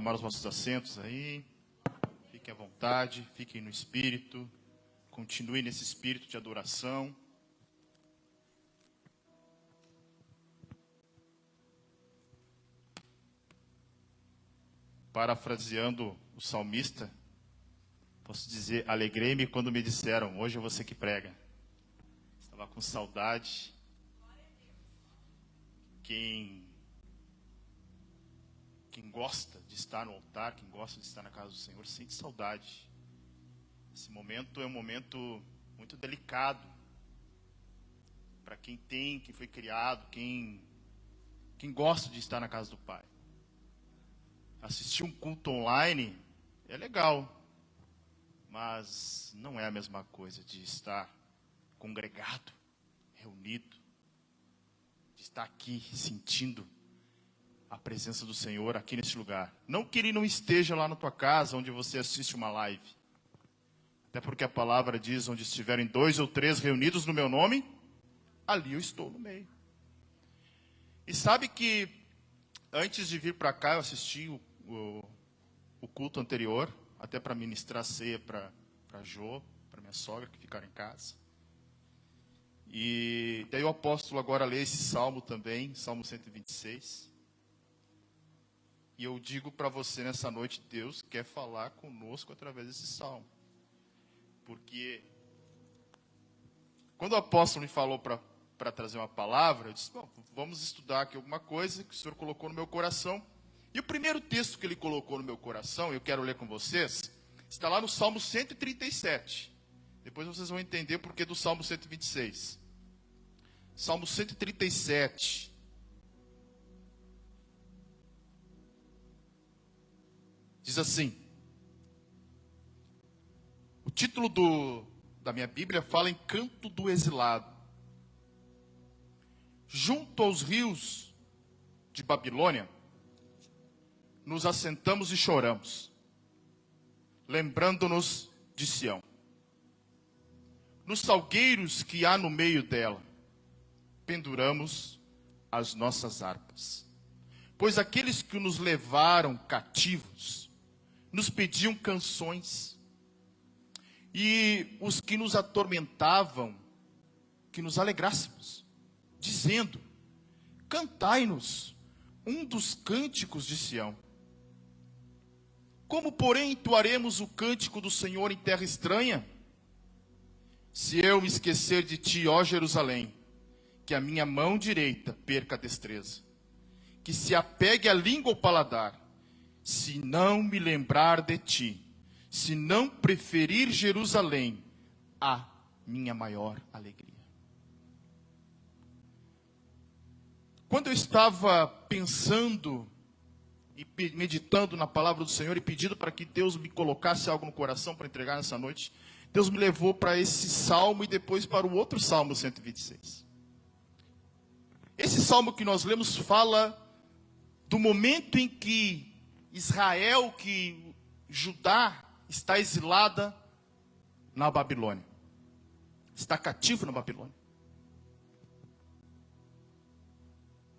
tomar os vossos assentos aí. Fiquem à vontade, fiquem no espírito. Continue nesse espírito de adoração. Parafraseando o salmista, posso dizer, alegrei-me quando me disseram, hoje é você que prega. Estava com saudade. Quem gosta de estar no altar, quem gosta de estar na casa do Senhor, sente saudade. Esse momento é um momento muito delicado para quem foi criado, quem gosta de estar na casa do Pai. Assistir um culto online é legal, mas não é a mesma coisa de estar congregado, reunido, de estar aqui sentindo a presença do Senhor aqui nesse lugar. Não que Ele não esteja lá na tua casa, onde você assiste uma live. Até porque a palavra diz, onde estiverem 2 ou 3 reunidos no meu nome, ali eu estou no meio. E sabe que antes de vir para cá, eu assisti o culto anterior, até para ministrar a ceia para Jô, para minha sogra, que ficaram em casa. E daí o apóstolo agora lê esse salmo também, Salmo 126. E eu digo para você nessa noite, Deus quer falar conosco através desse salmo. Porque quando o apóstolo me falou para trazer uma palavra, eu disse, bom, vamos estudar aqui alguma coisa que o Senhor colocou no meu coração. E o primeiro texto que ele colocou no meu coração, eu quero ler com vocês, está lá no Salmo 137. Depois vocês vão entender o porquê do Salmo 126. Salmo 137. Diz assim, o título da minha Bíblia fala em Canto do Exilado. Junto aos rios de Babilônia, nos assentamos e choramos, lembrando-nos de Sião. Nos salgueiros que há no meio dela, penduramos as nossas harpas. Pois aqueles que nos levaram cativos nos pediam canções, e os que nos atormentavam, que nos alegrássemos, dizendo, cantai-nos um dos cânticos de Sião. Como, porém, entoaremos o cântico do Senhor em terra estranha? Se eu me esquecer de ti, ó Jerusalém, que a minha mão direita perca a destreza, que se apegue a língua ao paladar, se não me lembrar de ti, se não preferir Jerusalém, a minha maior alegria. Quando eu estava pensando e meditando na palavra do Senhor e pedindo para que Deus me colocasse algo no coração para entregar nessa noite, Deus me levou para esse salmo e depois para o outro salmo 126. Esse salmo que nós lemos fala do momento em que Israel, que Judá está exilada na Babilônia. Está cativo na Babilônia.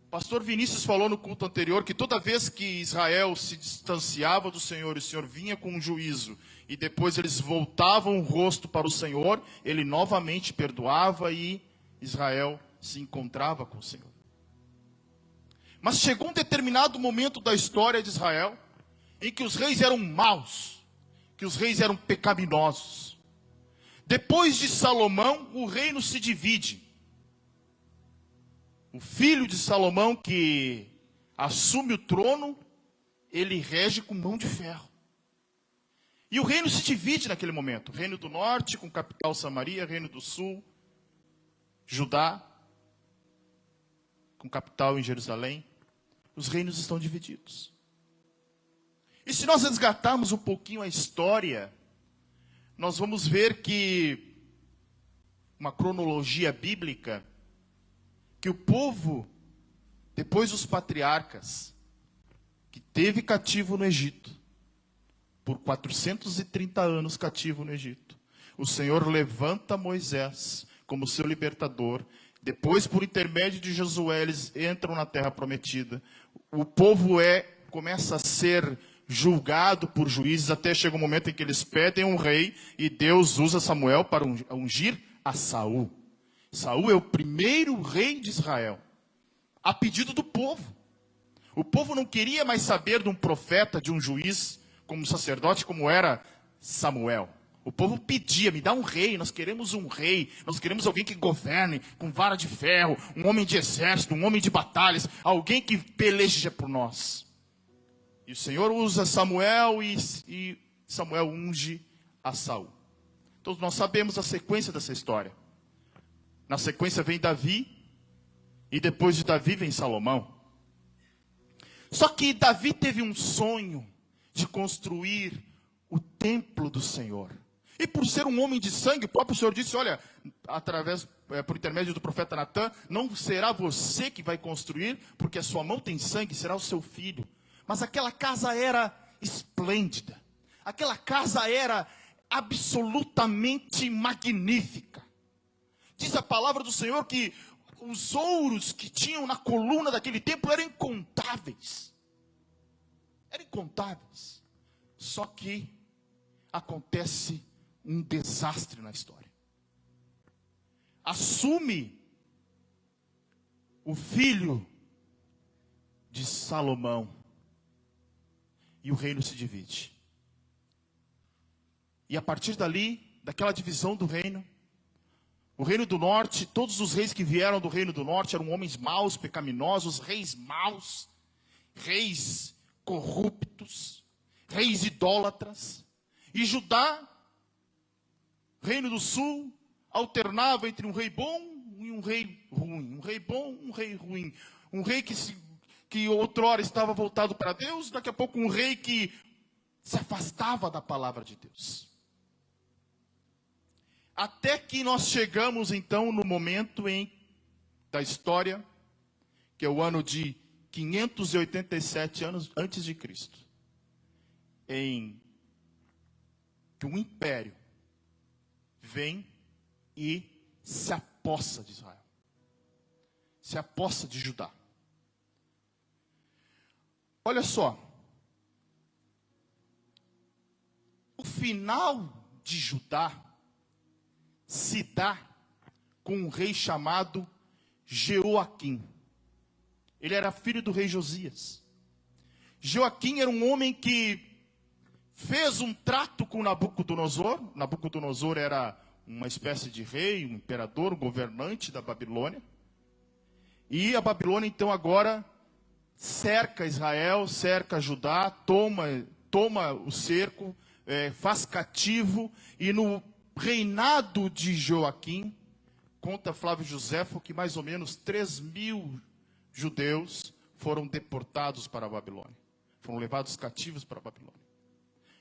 O pastor Vinícius falou no culto anterior que toda vez que Israel se distanciava do Senhor, o Senhor vinha com um juízo, e depois eles voltavam o rosto para o Senhor, ele novamente perdoava e Israel se encontrava com o Senhor. Mas chegou um determinado momento da história de Israel, em que os reis eram maus, que os reis eram pecaminosos. Depois de Salomão, o reino se divide. O filho de Salomão, que assume o trono, ele rege com mão de ferro. E o reino se divide naquele momento. O reino do norte, com capital Samaria, reino do sul, Judá, com capital em Jerusalém. Os reinos estão divididos. E se nós resgatarmos um pouquinho a história, nós vamos ver que, uma cronologia bíblica, que o povo, depois dos patriarcas, que teve cativo no Egito, por 430 anos cativo no Egito, o Senhor levanta Moisés como seu libertador. Depois, por intermédio de Josué, eles entram na terra prometida. O povo começa a ser julgado por juízes, até chega um momento em que eles pedem um rei, e Deus usa Samuel para ungir a Saul. Saul é o primeiro rei de Israel, a pedido do povo. O povo não queria mais saber de um profeta, de um juiz, como sacerdote, como era Samuel. O povo pedia, me dá um rei, nós queremos um rei, nós queremos alguém que governe com vara de ferro, um homem de exército, um homem de batalhas, alguém que peleje por nós. E o Senhor usa Samuel e Samuel unge a Saul. Todos nós sabemos a sequência dessa história. Na sequência vem Davi, e depois de Davi vem Salomão. Só que Davi teve um sonho de construir o templo do Senhor. E por ser um homem de sangue, o próprio Senhor disse, olha, por intermédio do profeta Natã, não será você que vai construir, porque a sua mão tem sangue, será o seu filho. Mas aquela casa era esplêndida. Aquela casa era absolutamente magnífica. Diz a palavra do Senhor que os ouros que tinham na coluna daquele templo eram incontáveis. Eram incontáveis. Só que acontece um desastre na história. Assume o filho de Salomão e o reino se divide. E a partir dali, daquela divisão do reino, o reino do norte, todos os reis que vieram do reino do norte eram homens maus, pecaminosos, reis maus, reis corruptos, reis idólatras. E Judá, reino do sul, alternava entre um rei bom e um rei ruim. Um rei bom, um rei ruim. Um rei que outrora estava voltado para Deus, daqui a pouco um rei que se afastava da palavra de Deus. Até que nós chegamos então no momento da história, que é o ano de 587 anos antes de Cristo, em que um império vem e se apossa de Israel, se apossa de Judá. Olha só, o final de Judá se dá com um rei chamado Jeoaquim. Ele era filho do rei Josias. Jeoaquim era um homem que fez um trato com Nabucodonosor. Nabucodonosor era uma espécie de rei, um imperador, um governante da Babilônia. E a Babilônia então agora cerca Israel, cerca Judá, toma o cerco, faz cativo, e no reinado de Joaquim, conta Flávio Joséfo que mais ou menos 3.000 judeus foram deportados para a Babilônia. Foram levados cativos para a Babilônia.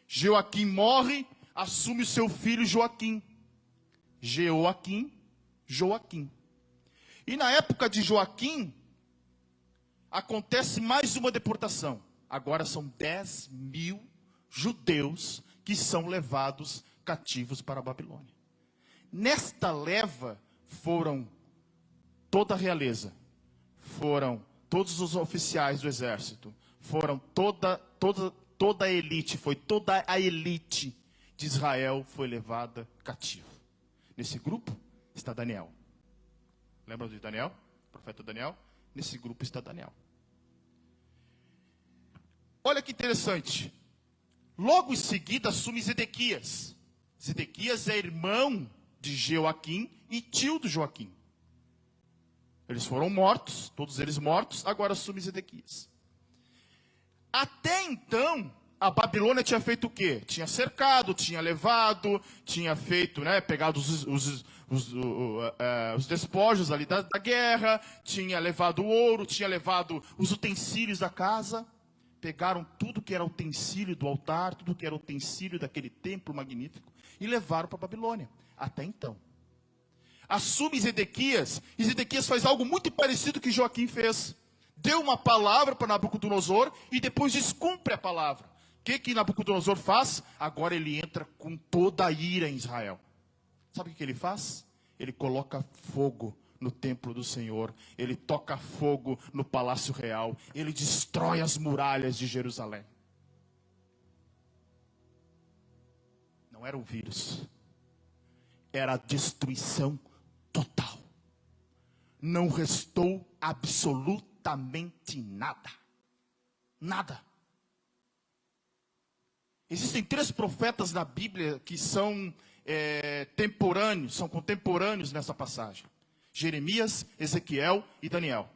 Joaquim morre, assume o seu filho Joaquim. Joaquim. E na época de Joaquim, acontece mais uma deportação. Agora são 10.000 judeus que são levados cativos para a Babilônia. Nesta leva foram toda a realeza, foram todos os oficiais do exército, foram toda a elite, foi toda a elite de Israel foi levada cativa. Nesse grupo está Daniel. Lembra de Daniel? O profeta Daniel? Nesse grupo está Daniel. Olha que interessante. Logo em seguida assume Zedequias. Zedequias é irmão de Joaquim e tio do Joaquim. Eles foram mortos, todos eles mortos, agora assume Zedequias. Até então, a Babilônia tinha feito o quê? Tinha cercado, tinha levado, tinha feito, pegado os despojos ali da guerra, tinha levado o ouro, tinha levado os utensílios da casa. Pegaram tudo que era utensílio do altar, tudo que era utensílio daquele templo magnífico, e levaram para a Babilônia. Até então. Assume Zedequias, e Zedequias faz algo muito parecido que Joaquim fez. Deu uma palavra para Nabucodonosor, e depois descumpre a palavra. O que Nabucodonosor faz? Agora ele entra com toda a ira em Israel. Sabe o que ele faz? Ele coloca fogo no templo do Senhor, ele toca fogo no palácio real, ele destrói as muralhas de Jerusalém. Não era um vírus. Era a destruição total. Não restou absolutamente nada. Nada. Existem 3 profetas na Bíblia que são temporâneos, são contemporâneos nessa passagem. Jeremias, Ezequiel e Daniel.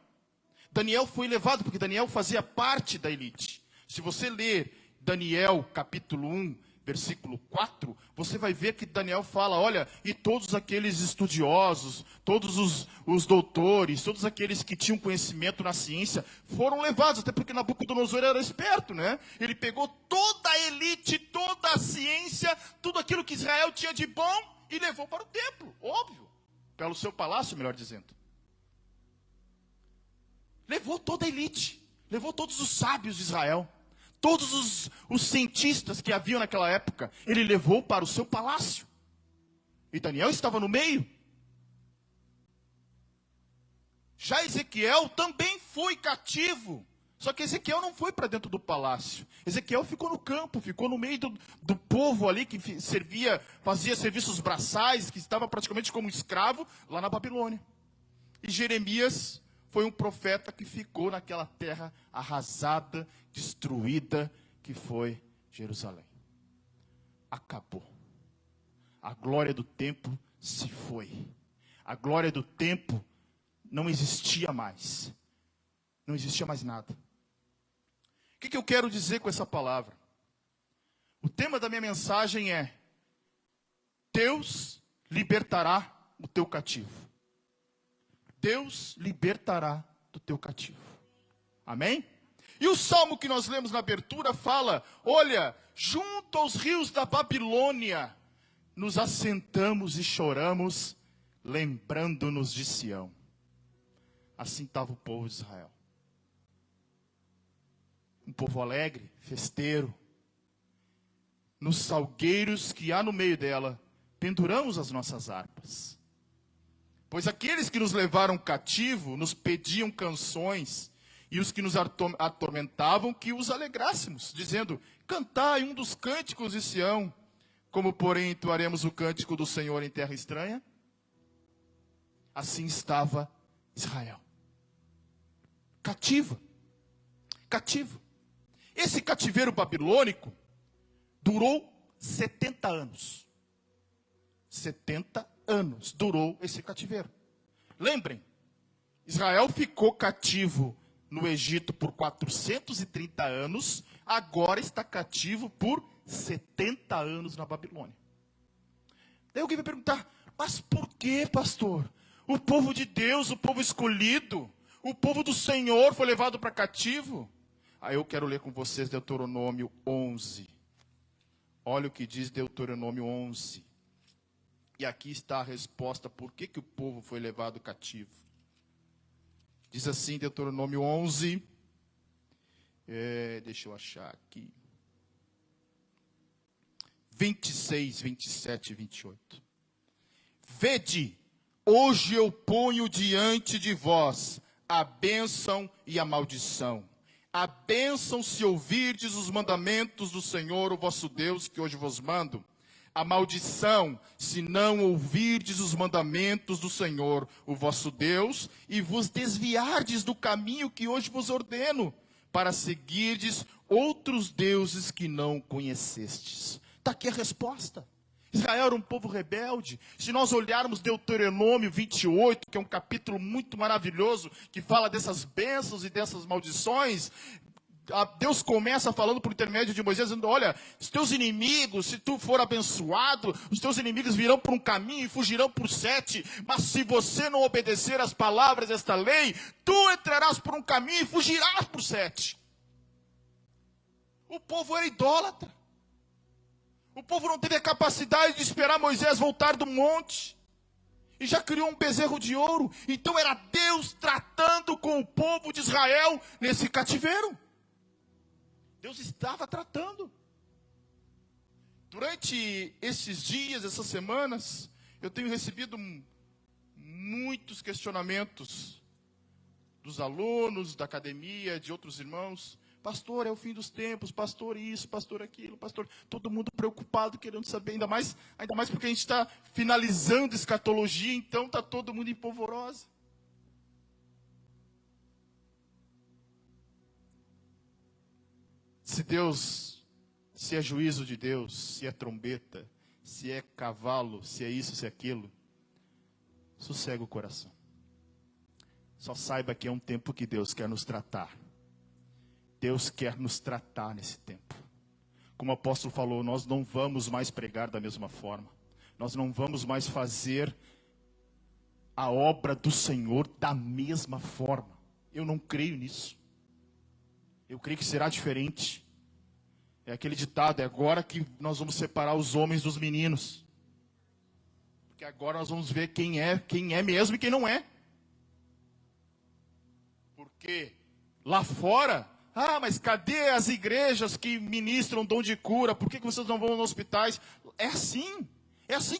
Daniel foi levado porque Daniel fazia parte da elite. Se você ler Daniel capítulo 1, versículo 4, você vai ver que Daniel fala, olha, e todos aqueles estudiosos, todos os doutores, todos aqueles que tinham conhecimento na ciência, foram levados, até porque Nabucodonosor era esperto, né? Ele pegou toda a elite, toda a ciência, tudo aquilo que Israel tinha de bom e levou para o templo, óbvio, pelo seu palácio, melhor dizendo. Levou toda a elite, levou todos os sábios de Israel. Todos os cientistas que haviam naquela época, ele levou para o seu palácio. E Daniel estava no meio. Já Ezequiel também foi cativo. Só que Ezequiel não foi para dentro do palácio. Ezequiel ficou no campo, ficou no meio do povo ali que fazia serviços braçais, que estava praticamente como escravo lá na Babilônia. E Jeremias foi um profeta que ficou naquela terra arrasada, destruída, que foi Jerusalém. Acabou. A glória do templo se foi. A glória do templo não existia mais. Não existia mais nada. O que eu quero dizer com essa palavra? O tema da minha mensagem é: Deus libertará o teu cativo. Deus libertará do teu cativo. Amém? E o salmo que nós lemos na abertura fala, olha, junto aos rios da Babilônia, nos assentamos e choramos, lembrando-nos de Sião. Assim estava o povo de Israel. Um povo alegre, festeiro. Nos salgueiros que há no meio dela, penduramos as nossas harpas. Pois aqueles que nos levaram cativo nos pediam canções, e os que nos atormentavam que os alegrássemos, dizendo, cantai um dos cânticos de Sião, como porém entoaremos o cântico do Senhor em terra estranha? Assim estava Israel. Cativo. Esse cativeiro babilônico durou 70 anos. 70 anos durou esse cativeiro. Lembrem, Israel ficou cativo no Egito por 430 anos, agora está cativo por 70 anos na Babilônia. Daí alguém vai perguntar, mas por que, pastor? O povo de Deus, o povo escolhido, o povo do Senhor foi levado para cativo? Aí eu quero ler com vocês Deuteronômio 11. Olha o que diz Deuteronômio 11. E aqui está a resposta por que o povo foi levado cativo. Diz assim, Deuteronômio 11. Deixa eu achar aqui. 26, 27 e 28. Vede, hoje eu ponho diante de vós a bênção e a maldição. A bênção se ouvirdes os mandamentos do Senhor, o vosso Deus, que hoje vos mando. A maldição, se não ouvirdes os mandamentos do Senhor, o vosso Deus, e vos desviardes do caminho que hoje vos ordeno, para seguirdes outros deuses que não conhecestes. Está aqui a resposta. Israel era um povo rebelde. Se nós olharmos Deuteronômio 28, que é um capítulo muito maravilhoso, que fala dessas bênçãos e dessas maldições, Deus começa falando por intermédio de Moisés, dizendo, olha, os teus inimigos, se tu for abençoado, os teus inimigos virão por um caminho e fugirão por 7, mas se você não obedecer às palavras desta lei, tu entrarás por um caminho e fugirás por 7. O povo era idólatra. O povo não teve a capacidade de esperar Moisés voltar do monte. E já criou um bezerro de ouro. Então era Deus tratando com o povo de Israel nesse cativeiro. Deus estava tratando. Durante esses dias, essas semanas, eu tenho recebido muitos questionamentos dos alunos, da academia, de outros irmãos. Pastor, é o fim dos tempos, pastor isso, pastor aquilo, pastor... Todo mundo preocupado, querendo saber, ainda mais porque a gente está finalizando escatologia, então está todo mundo em polvorosa. Se é juízo de Deus, se é trombeta, se é cavalo, se é isso, se é aquilo, sossega o coração. Só saiba que é um tempo que Deus quer nos tratar. Deus quer nos tratar nesse tempo. Como o apóstolo falou, nós não vamos mais pregar da mesma forma. Nós não vamos mais fazer a obra do Senhor da mesma forma. Eu não creio nisso. Eu creio que será diferente. É aquele ditado, é agora que nós vamos separar os homens dos meninos. Porque agora nós vamos ver quem é mesmo e quem não é. Porque lá fora, mas cadê as igrejas que ministram dom de cura? Por que vocês não vão nos hospitais? É assim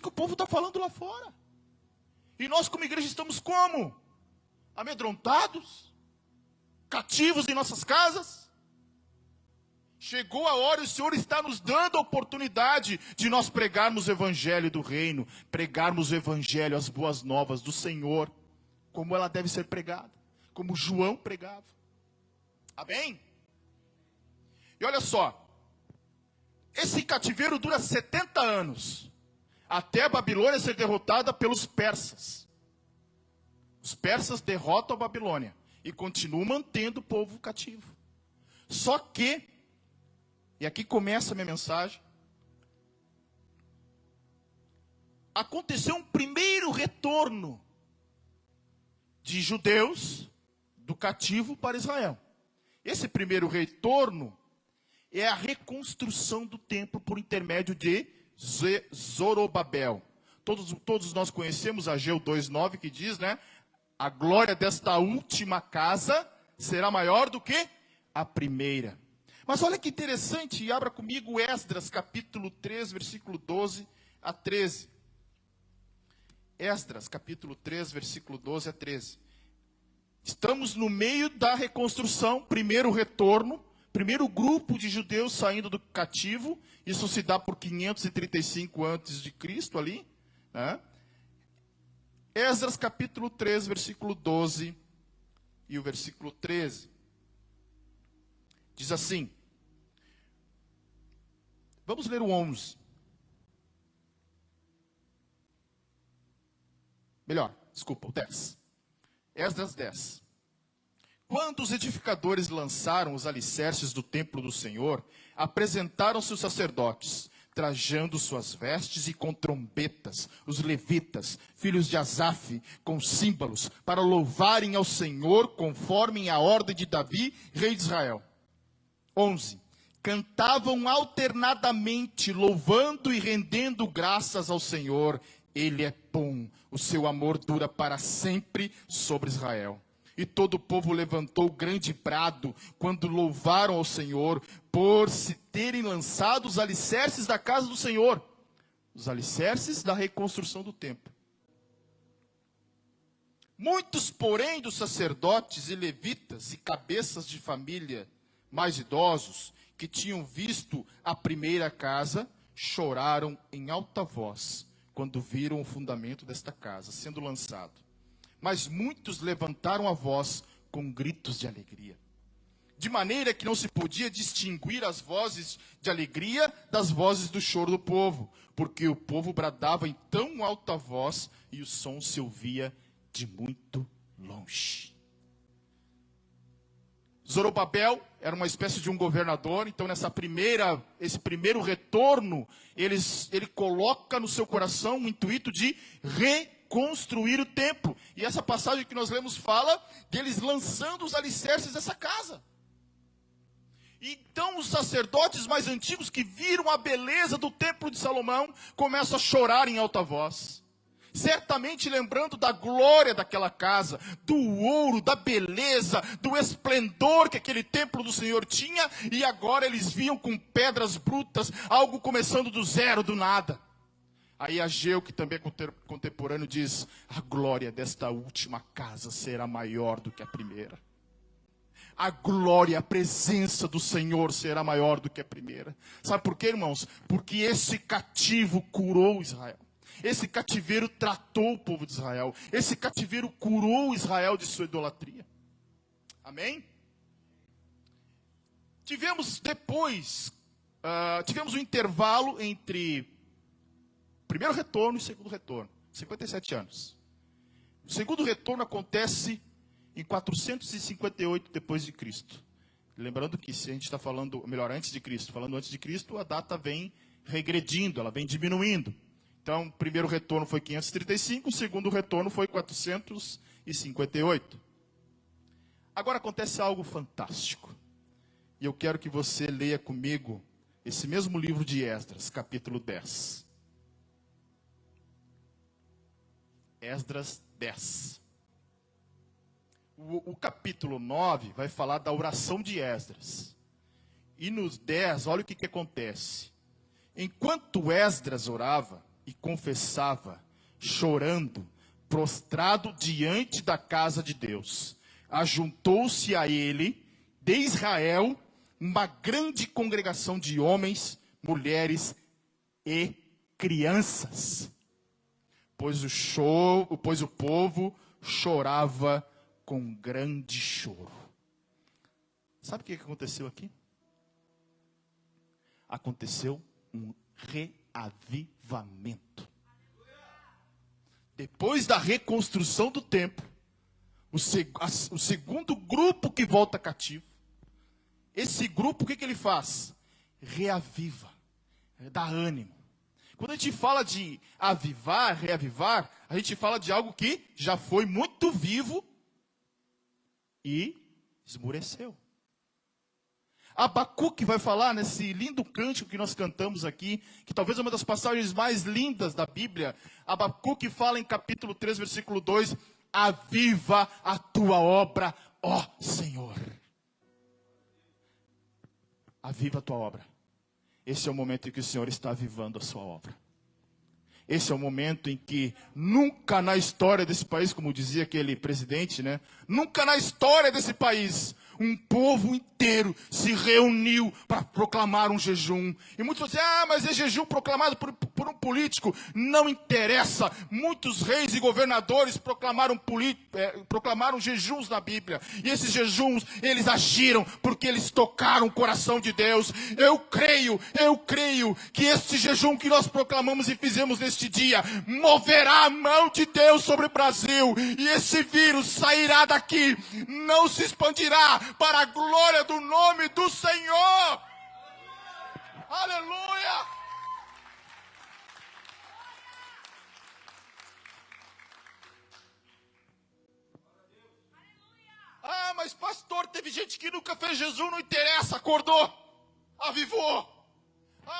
que o povo está falando lá fora. E nós como igreja estamos como? Amedrontados? Cativos em nossas casas? Chegou a hora e o Senhor está nos dando a oportunidade de nós pregarmos o evangelho do reino, pregarmos o evangelho, as boas novas do Senhor, como ela deve ser pregada, como João pregava. Amém? E olha só, esse cativeiro dura 70 anos, até a Babilônia ser derrotada pelos persas. Os persas derrotam a Babilônia e continuam mantendo o povo cativo. Só que, e aqui começa a minha mensagem, aconteceu um primeiro retorno de judeus do cativo para Israel. Esse primeiro retorno é a reconstrução do templo por intermédio de Zorobabel. Todos nós conhecemos Ageu 2:9 que diz, né? A glória desta última casa será maior do que a primeira. Mas olha que interessante, e abra comigo Esdras capítulo 3, versículo 12 a 13. Esdras capítulo 3, versículo 12 a 13. Estamos no meio da reconstrução, primeiro retorno, primeiro grupo de judeus saindo do cativo. Isso se dá por 535 a.C. ali. Né? Esdras capítulo 3, versículo 12 e o versículo 13. Diz assim. Vamos ler o 11. O 10. Esdras 10. Quando os edificadores lançaram os alicerces do templo do Senhor, apresentaram-se os sacerdotes, trajando suas vestes e com trombetas, os levitas, filhos de Asaf, com símbolos, para louvarem ao Senhor conforme a ordem de Davi, rei de Israel. 11. Cantavam alternadamente, louvando e rendendo graças ao Senhor. Ele é bom, o seu amor dura para sempre sobre Israel. E todo o povo levantou grande brado quando louvaram ao Senhor, por se terem lançado os alicerces da casa do Senhor, os alicerces da reconstrução do templo. Muitos, porém, dos sacerdotes e levitas e cabeças de família mais idosos, que tinham visto a primeira casa, choraram em alta voz, quando viram o fundamento desta casa sendo lançado. Mas muitos levantaram a voz com gritos de alegria, de maneira que não se podia distinguir as vozes de alegria das vozes do choro do povo, porque o povo bradava em tão alta voz e o som se ouvia de muito longe. Zorobabel era uma espécie de um governador, então esse primeiro retorno, ele coloca no seu coração o intuito de reconstruir o templo. E essa passagem que nós lemos fala deles lançando os alicerces dessa casa. Então os sacerdotes mais antigos que viram a beleza do templo de Salomão começam a chorar em alta voz. Certamente lembrando da glória daquela casa, do ouro, da beleza, do esplendor que aquele templo do Senhor tinha, e agora eles viam com pedras brutas, algo começando do zero, do nada. Aí Ageu, que também é contemporâneo, diz, a glória desta última casa será maior do que a primeira. a glória, a presença do Senhor será maior do que a primeira. Sabe por quê, irmãos? Porque esse cativo curou Israel. Esse cativeiro tratou o povo de Israel. Esse cativeiro curou Israel de sua idolatria. Amém? Tivemos depois, tivemos um intervalo entre o primeiro retorno e o segundo retorno. 57 anos. O segundo retorno acontece em 458 depois de Cristo. Lembrando que se a gente está falando, melhor, antes de Cristo, falando antes de Cristo, a data vem regredindo, ela vem diminuindo. Então, o primeiro retorno foi 535, o segundo retorno foi 458. Agora acontece algo fantástico. E eu quero que você leia comigo esse mesmo livro de Esdras, capítulo 10. Esdras 10. O capítulo 9 vai falar da oração de Esdras. E nos 10, olha o que acontece. Enquanto Esdras orava e confessava, chorando, prostrado diante da casa de Deus, ajuntou-se a ele, de Israel, uma grande congregação de homens, mulheres e crianças. Pois o povo chorava com grande choro. Sabe o que aconteceu aqui? Aconteceu um reavivamento. Depois da reconstrução do templo, o segundo grupo que volta cativo, esse grupo, o que ele faz? Reaviva, dá ânimo. Quando a gente fala de avivar, reavivar, a gente fala de algo que já foi muito vivo e esmureceu. Abacuque vai falar nesse lindo cântico que nós cantamos aqui, que talvez é uma das passagens mais lindas da Bíblia. Abacuque fala em capítulo 3, versículo 2, aviva a tua obra, ó Senhor. Aviva a tua obra. Esse é o momento em que o Senhor está avivando a sua obra. Esse é o momento em que nunca na história desse país, como dizia aquele presidente, né? Nunca na história desse país, um povo inteiro se reuniu para proclamar um jejum. E muitos vão dizer, mas é jejum proclamado por um político. Não interessa. Muitos reis e governadores proclamaram jejuns na Bíblia. E esses jejuns, eles agiram porque eles tocaram o coração de Deus. Eu creio que este jejum que nós proclamamos e fizemos neste dia, moverá a mão de Deus sobre o Brasil. E esse vírus sairá daqui, não se expandirá, para a glória do nome do Senhor. Aleluia! Mas pastor, teve gente que nunca fez jejum, não interessa, acordou, avivou.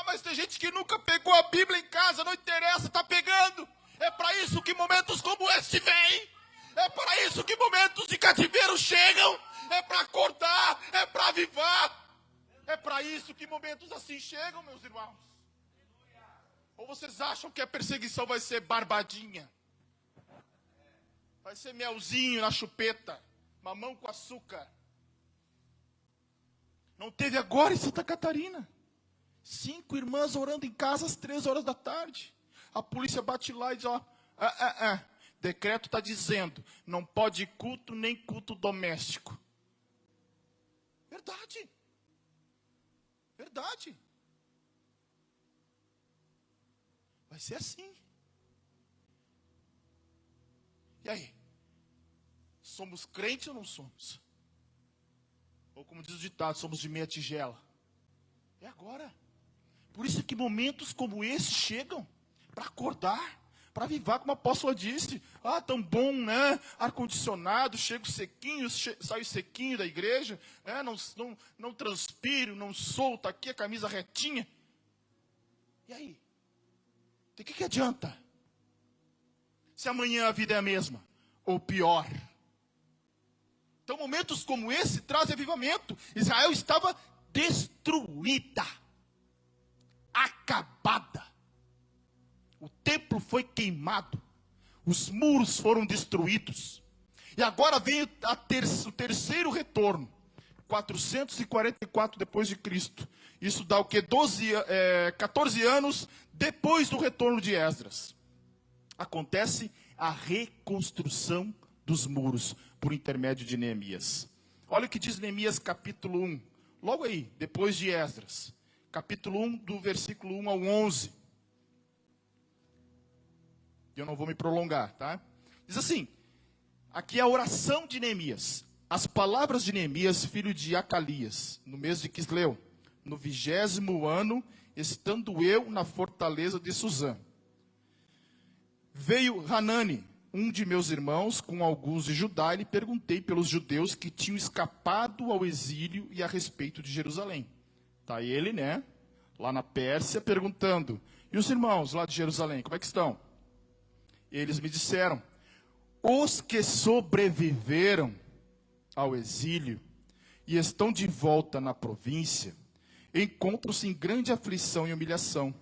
Mas tem gente que nunca pegou a Bíblia em casa, não interessa, está pegando. É para isso que momentos como este vêm. É para isso que momentos de cativeiro chegam. É para acordar, é para avivar. É para isso que momentos assim chegam, meus irmãos. Ou vocês acham que a perseguição vai ser barbadinha? Vai ser melzinho na chupeta, mamão com açúcar. Não teve agora em Santa Catarina. 5 irmãs orando em casa às 3 horas da tarde. A polícia bate lá e diz, decreto está dizendo, não pode culto nem culto doméstico. Verdade. Verdade. Vai ser assim. E aí? Somos crentes ou não somos? Ou como diz o ditado, somos de meia tigela. É agora. Por isso que momentos como esse chegam para acordar, para avivar, como a apóstola disse. Tão bom, né? Ar-condicionado, chego sequinho, saio sequinho da igreja, né? Não transpiro, não solto aqui a camisa retinha. E aí? De que adianta? Se amanhã a vida é a mesma, ou pior. Então momentos como esse trazem avivamento. Israel estava destruída, acabada. O templo foi queimado, os muros foram destruídos. E agora vem o terceiro retorno. 444 depois de Cristo. Isso dá o quê? 14 anos depois do retorno de Esdras. Acontece a reconstrução dos muros por intermédio de Neemias. Olha o que diz Neemias capítulo 1, logo aí, depois de Esdras. Capítulo 1, do versículo 1 ao 11. Eu não vou me prolongar, tá? Diz assim, aqui é a oração de Neemias. As palavras de Neemias, filho de Acalias, no mês de Quisleu, no 20º ano, estando eu na fortaleza de Suzã. Veio Hanani, um de meus irmãos, com alguns de Judá, e lhe perguntei pelos judeus que tinham escapado ao exílio e a respeito de Jerusalém. Está ele, né, lá na Pérsia, perguntando, e os irmãos lá de Jerusalém, como é que estão? Eles me disseram, os que sobreviveram ao exílio e estão de volta na província, encontram-se em grande aflição e humilhação.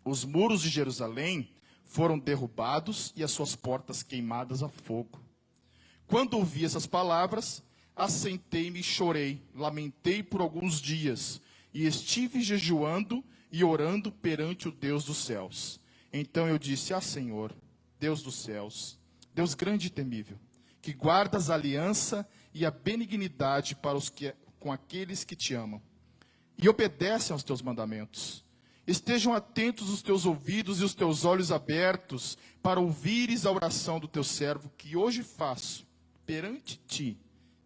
Os muros de Jerusalém foram derrubados e as suas portas queimadas a fogo. Quando ouvi essas palavras, assentei-me e chorei, lamentei por alguns dias, e estive jejuando e orando perante o Deus dos céus. Então eu disse, Senhor, Deus dos céus, Deus grande e temível, que guardas a aliança e a benignidade para com aqueles que te amam, e obedecem aos teus mandamentos. Estejam atentos os teus ouvidos e os teus olhos abertos, para ouvires a oração do teu servo, que hoje faço perante ti,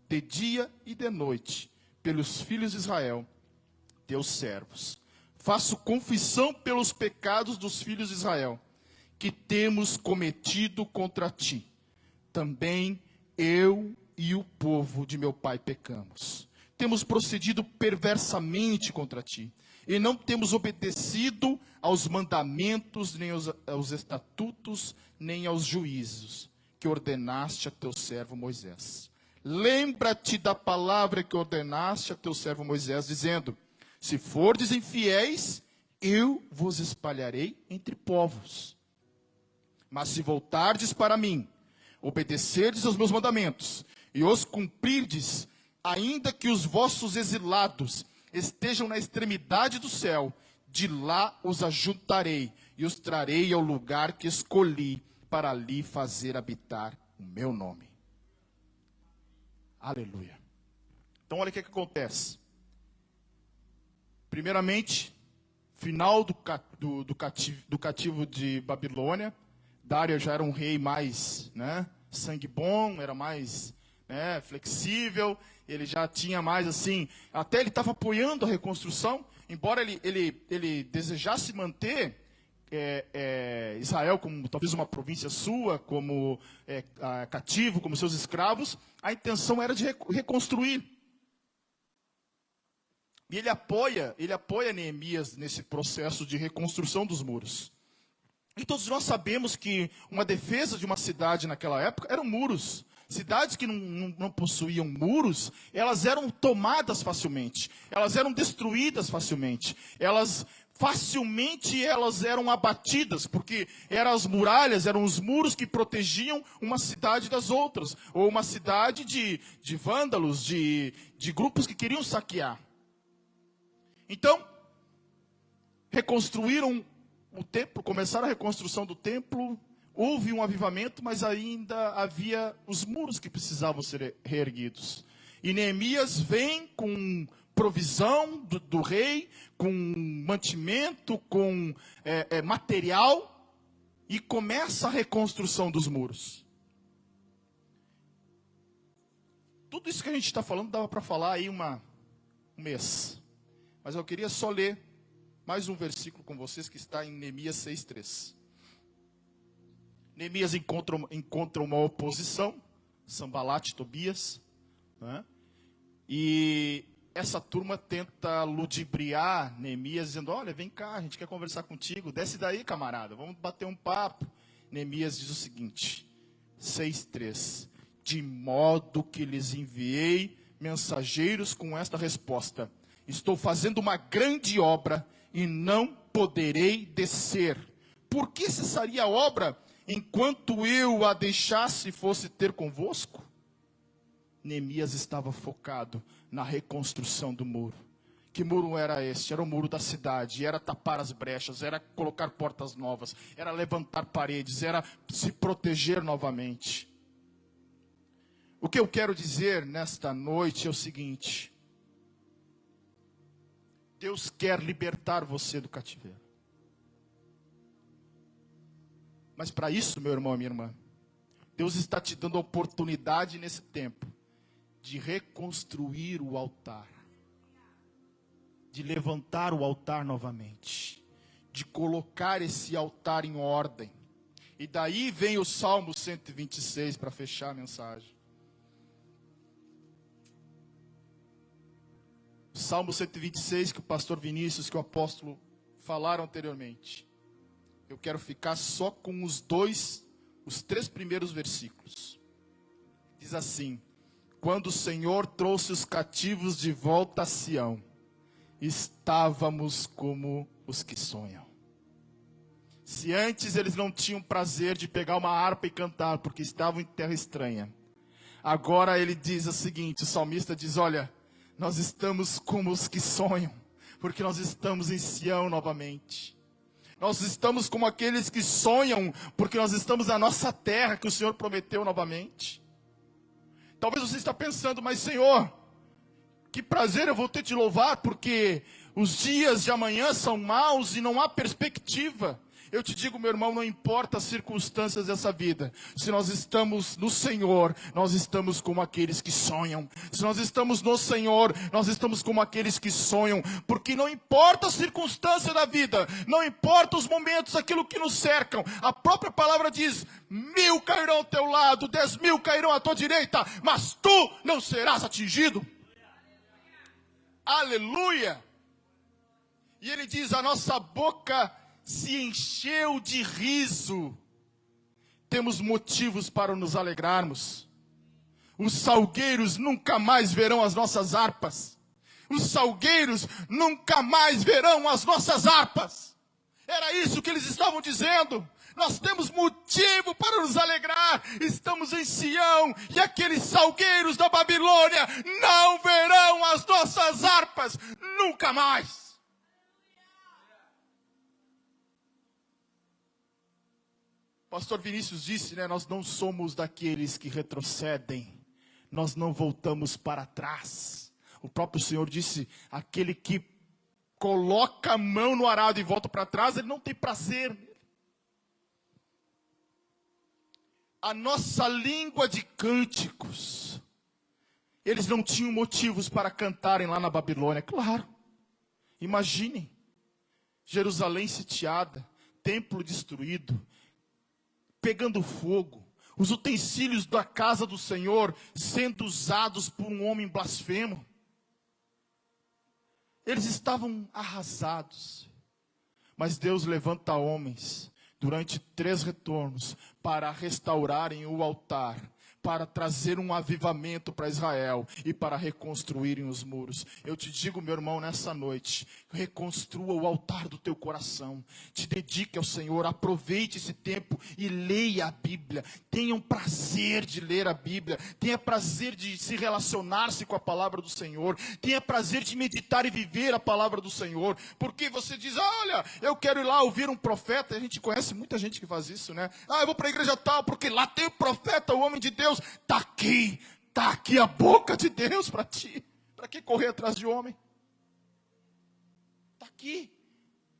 de dia e de noite, pelos filhos de Israel, teus servos. Faço confissão pelos pecados dos filhos de Israel, que temos cometido contra ti. Também eu e o povo de meu pai pecamos. Temos procedido perversamente contra ti, e não temos obedecido aos mandamentos, nem aos estatutos, nem aos juízos que ordenaste a teu servo Moisés. Lembra-te da palavra que ordenaste a teu servo Moisés, dizendo, se fordes infiéis, eu vos espalharei entre povos. Mas se voltardes para mim, obedecerdes aos meus mandamentos, e os cumprirdes, ainda que os vossos exilados estejam na extremidade do céu, de lá os ajuntarei, e os trarei ao lugar que escolhi, para ali fazer habitar o meu nome. Aleluia. Então olha o que acontece. Primeiramente, final do cativo de Babilônia. Dário já era um rei mais, sangue bom, era mais flexível, ele já tinha mais assim, até ele estava apoiando a reconstrução, embora ele desejasse manter Israel como talvez uma província sua, como cativo, como seus escravos, a intenção era de reconstruir. E ele apoia Neemias nesse processo de reconstrução dos muros. E todos nós sabemos que uma defesa de uma cidade naquela época eram muros. Cidades que não possuíam muros, elas eram tomadas facilmente, elas eram destruídas facilmente, elas eram abatidas, porque eram as muralhas, eram os muros que protegiam uma cidade das outras, ou uma cidade de vândalos, de grupos que queriam saquear. Então, reconstruíram o templo, começaram a reconstrução do templo, houve um avivamento, mas ainda havia os muros que precisavam ser reerguidos. E Neemias vem com provisão do rei, com mantimento, com material, e começa a reconstrução dos muros. Tudo isso que a gente está falando dava para falar aí um mês. Mas eu queria só ler mais um versículo com vocês, que está em Neemias 6:3. Neemias encontra uma oposição, Sanbalate e Tobias, e essa turma tenta ludibriar Neemias, dizendo, olha, vem cá, a gente quer conversar contigo, desce daí, camarada, vamos bater um papo. Neemias diz o seguinte, 6:3, de modo que lhes enviei mensageiros com esta resposta, estou fazendo uma grande obra e não poderei descer. Por que cessaria a obra enquanto eu a deixasse e fosse ter convosco? Neemias estava focado na reconstrução do muro. Que muro era esse? Era o muro da cidade, era tapar as brechas, era colocar portas novas, era levantar paredes, era se proteger novamente. O que eu quero dizer nesta noite é o seguinte: Deus quer libertar você do cativeiro. Mas para isso, meu irmão e minha irmã, Deus está te dando a oportunidade nesse tempo de reconstruir o altar, de levantar o altar novamente, de colocar esse altar em ordem. E daí vem o Salmo 126 para fechar a mensagem. O Salmo 126 que o pastor Vinícius, que o apóstolo falaram anteriormente. Eu quero ficar só com os 3 primeiros versículos. Diz assim: quando o Senhor trouxe os cativos de volta a Sião, estávamos como os que sonham. Se antes eles não tinham prazer de pegar uma harpa e cantar, porque estavam em terra estranha, agora ele diz o seguinte, o salmista diz: olha, nós estamos como os que sonham, porque nós estamos em Sião novamente. Nós estamos como aqueles que sonham, porque nós estamos na nossa terra que o Senhor prometeu novamente. Talvez você está pensando: mas Senhor, que prazer eu vou ter de louvar, porque os dias de amanhã são maus e não há perspectiva. Eu te digo, meu irmão, não importa as circunstâncias dessa vida, se nós estamos no Senhor, nós estamos como aqueles que sonham. Se nós estamos no Senhor, nós estamos como aqueles que sonham, porque não importa a circunstância da vida, não importa os momentos, aquilo que nos cercam, a própria palavra diz: 1000 cairão ao teu lado, 10.000 cairão à tua direita, mas tu não serás atingido. Aleluia! E ele diz: a nossa boca se encheu de riso, temos motivos para nos alegrarmos. Os salgueiros nunca mais verão as nossas harpas. Os salgueiros nunca mais verão as nossas harpas. Era isso que eles estavam dizendo. Nós temos motivo para nos alegrar. Estamos em Sião e aqueles salgueiros da Babilônia não verão as nossas harpas nunca mais. Pastor Vinícius disse, né? Nós não somos daqueles que retrocedem. Nós não voltamos para trás. O próprio Senhor disse: aquele que coloca a mão no arado e volta para trás, ele não tem prazer. A nossa língua de cânticos, eles não tinham motivos para cantarem lá na Babilônia. Claro, imaginem, Jerusalém sitiada, templo destruído, pegando fogo, os utensílios da casa do Senhor sendo usados por um homem blasfemo. Eles estavam arrasados. Mas Deus levanta homens durante 3 retornos para restaurarem o altar, para trazer um avivamento para Israel e para reconstruírem os muros. Eu te digo, meu irmão, nessa noite, reconstrua o altar do teu coração, te dedique ao Senhor, aproveite esse tempo e leia a Bíblia, tenha um prazer de ler a Bíblia, tenha prazer de se relacionar-se com a palavra do Senhor, tenha prazer de meditar e viver a palavra do Senhor, porque você diz: olha, eu quero ir lá ouvir um profeta. A gente conhece muita gente que faz isso, né? Eu vou para a igreja tal, porque lá tem o profeta, o homem de Deus. Está aqui a boca de Deus para ti. Para que correr atrás de homem? Está aqui.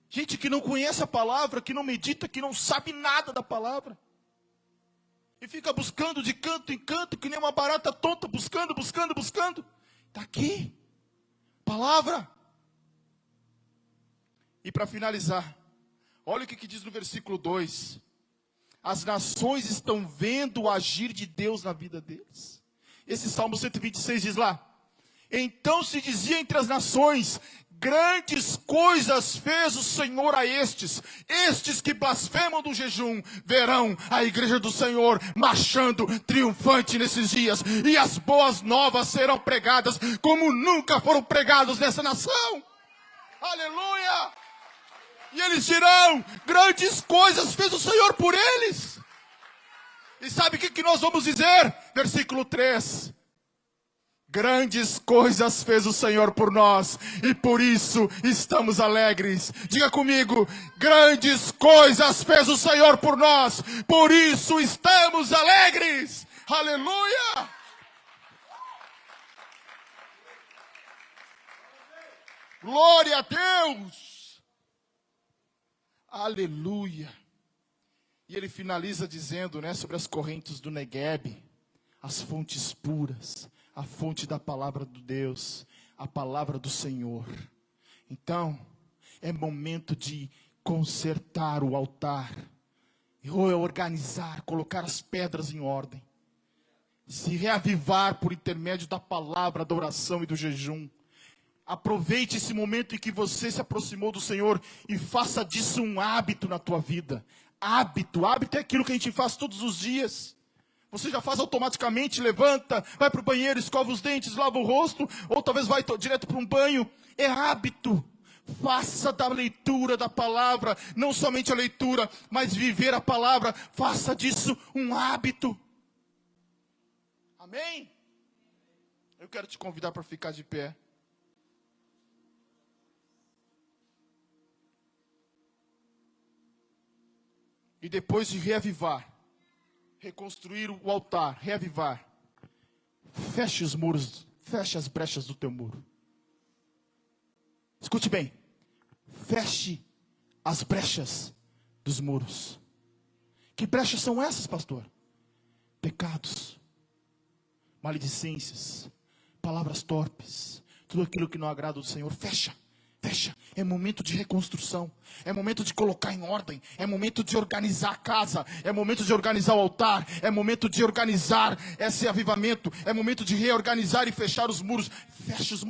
Gente que não conhece a palavra, que não medita, que não sabe nada da palavra. E fica buscando de canto em canto, que nem uma barata tonta, buscando. Está aqui. Palavra. E para finalizar, olha o que diz no versículo 2. As nações estão vendo o agir de Deus na vida deles. Esse Salmo 126 diz lá: então se dizia entre as nações: grandes coisas fez o Senhor a estes que blasfemam do jejum, verão a igreja do Senhor marchando triunfante nesses dias, e as boas novas serão pregadas como nunca foram pregadas nessa nação. Aleluia! E eles dirão: grandes coisas fez o Senhor por eles. E sabe o que nós vamos dizer? Versículo 3. Grandes coisas fez o Senhor por nós e por isso estamos alegres. Diga comigo, grandes coisas fez o Senhor por nós, por isso estamos alegres. Aleluia! Glória a Deus! Aleluia! E ele finaliza dizendo, né, sobre as correntes do Neguebe, as fontes puras, a fonte da palavra de Deus, a palavra do Senhor. Então, é momento de consertar o altar, organizar, colocar as pedras em ordem, se reavivar por intermédio da palavra, da oração e do jejum. Aproveite esse momento em que você se aproximou do Senhor e faça disso um hábito na tua vida. Hábito é aquilo que a gente faz todos os dias. Você já faz automaticamente, levanta, vai para o banheiro, escova os dentes, lava o rosto, ou talvez vai direto para um banho. É hábito. Faça da leitura da palavra, não somente a leitura, mas viver a palavra. Faça disso um hábito. Amém? Eu quero te convidar para ficar de pé. E depois de reavivar, reconstruir o altar, reavivar, feche os muros, feche as brechas do teu muro. Escute bem, feche as brechas dos muros. Que brechas são essas, pastor? Pecados, maledicências, palavras torpes, tudo aquilo que não agrada ao Senhor, fecha. É momento de reconstrução, é momento de colocar em ordem, é momento de organizar a casa, é momento de organizar o altar, é momento de organizar esse avivamento, é momento de reorganizar e fechar os muros. Feche os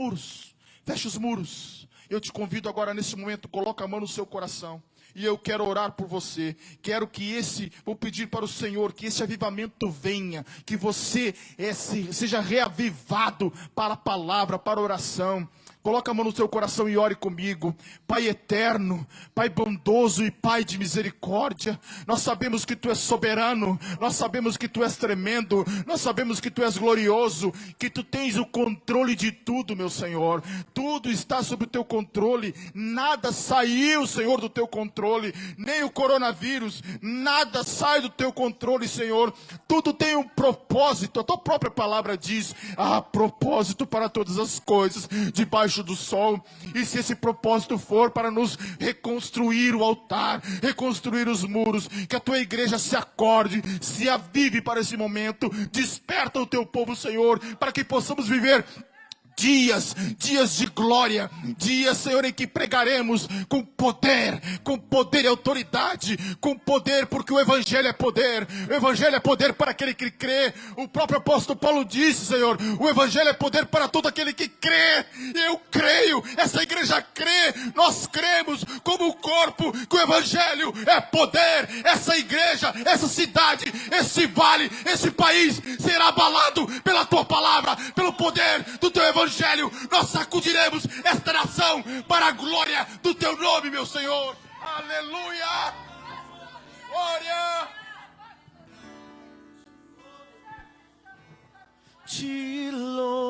muros. Eu te convido agora nesse momento, coloca a mão no seu coração. E eu quero orar por você, quero que vou pedir para o Senhor, que esse avivamento venha, que você seja reavivado para a palavra, para a oração. Coloca a mão no seu coração e ore comigo. Pai eterno, Pai bondoso e Pai de misericórdia, nós sabemos que Tu és soberano, nós sabemos que Tu és tremendo, nós sabemos que Tu és glorioso, que Tu tens o controle de tudo, meu Senhor. Tudo está sob o Teu controle, nada saiu, Senhor, do Teu controle, nem o coronavírus, nada sai do Teu controle, Senhor. Tudo tem um propósito, a Tua própria palavra diz, há propósito para todas as coisas, debaixo do sol. E se esse propósito for para nos reconstruir o altar, reconstruir os muros, que a tua igreja se acorde, se avive para esse momento, desperta o teu povo, Senhor, para que possamos viver dias de glória, dias, Senhor, em que pregaremos com poder e autoridade, com poder, porque o Evangelho é poder para aquele que crê. O próprio apóstolo Paulo disse, Senhor, o Evangelho é poder para todo aquele que crê. Eu creio, essa igreja crê, nós cremos como corpo, que o Evangelho é poder. Essa igreja, essa cidade, esse vale, esse país será abalado pela tua palavra, pelo poder do teu Evangelho. Nós sacudiremos esta nação para a glória do teu nome, meu Senhor. Aleluia! Glória! Te louvarei,